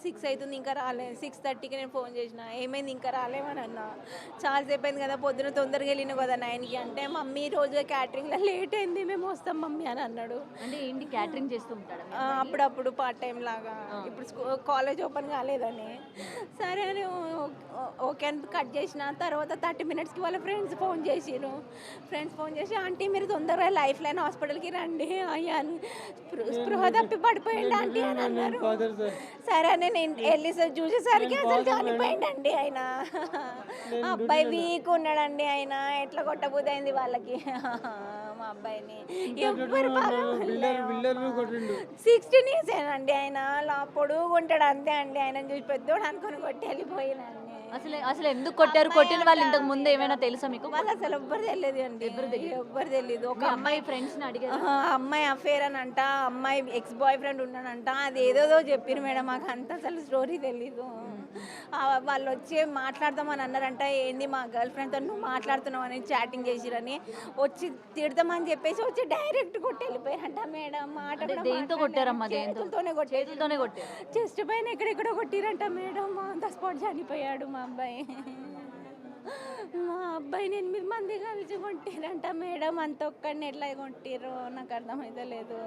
6 అవుతుంది ఇంకా రాలేదు. 6:30కి నేను ఫోన్ చేసిన, ఏమైంది ఇంకా రాలేవని అన్నా. చాలాసేపు అయింది కదా, పొద్దున తొందరగా వెళ్ళినావు కదా 9కి అంటే, మమ్మీ రోజు క్యాటరింగ్లో లేట్ అయింది, మేము వస్తాం మమ్మీ అని అన్నాడు. అంటే ఏంటి క్యాటరింగ్ చేస్తూ ఉంటాడా మీ ఆ, అబ్బాయి? అప్పుడప్పుడు పార్ట్ టైం లాగా, ఆ. ఇప్పుడు కాలేజ్ ఓపెన్ కాలేదని. సరే అని ఓకే అని కట్ చేసిన. తర్వాత 30 మినిట్స్కి వాళ్ళ ఫ్రెండ్స్ ఫోన్ చేసిరు. ఫ్రెండ్స్ ఫోన్ చేసి, ఆంటీ మీరు తొందరగా లైఫ్ లైన్ హాస్పిటల్కి రండి అయ్యా అని, స్పృహ తప్పి పడిపోయింది ఆంటీ అని అన్నారు. సరే అని నేను వెళ్ళి చూసేసరికి అసలు చనిపోయిందండి ఆయన. అబ్బాయి వీక్ ఉన్నాడండి, ఆయన ఎట్లా కొట్టబుద్ధి అయింది వాళ్ళకి మా అబ్బాయిని. ఎవ్వరు 16 ఇయర్స్ ఏనండి ఆయన, పొడుగు ఉంటాడు అంతే అండి. ఆయన చూసి పెద్దోడు అనుకుని కొట్టి వెళ్ళిపోయినండి. అసలు అసలు ఎందుకు కొట్టారు? కొట్టిన వాళ్ళు ఇంతకు ముందు ఏమైనా తెలుసా మీకు? వాళ్ళు అసలు ఎవ్వరు తెలియదు అండి, ఎవ్వరు తెలియదు. ఒక మీ అమ్మాయి ఫ్రెండ్స్ ని అడిగారు. అమ్మాయి అఫేర్ అని అంట, అమ్మాయి ఎక్స్ బాయ్ ఫ్రెండ్ ఉన్నాడంట, అది ఏదోదో చెప్పారు మేడం, మాకు అంత అసలు స్టోరీ తెలీదు. వాళ్ళు వచ్చి మాట్లాడదామని అన్నారంట. ఏంది మా గర్ల్ ఫ్రెండ్తో నువ్వు మాట్లాడుతున్నావు అని చాటింగ్ చేసిరని వచ్చి తిడతామని చెప్పేసి వచ్చి డైరెక్ట్ కొట్టి వెళ్ళిపోయారంట మేడం. మాట కూడా దేంతో కొట్టారమ్మా? చేతులతోనే చేతులతోనే కొట్టారు. చెస్ట్ పైన ఎక్కడెక్కడో కొట్టిరంట మేడం. అంత స్పాట్ చనిపోయాడు మా అబ్బాయి. మా అబ్బాయిని 8 మంది కలిసి కొట్టిరంట మేడం. అంత ఒక్కడిని ఎట్లా కొట్టిర్రో నాకు అర్థమైతే లేదు.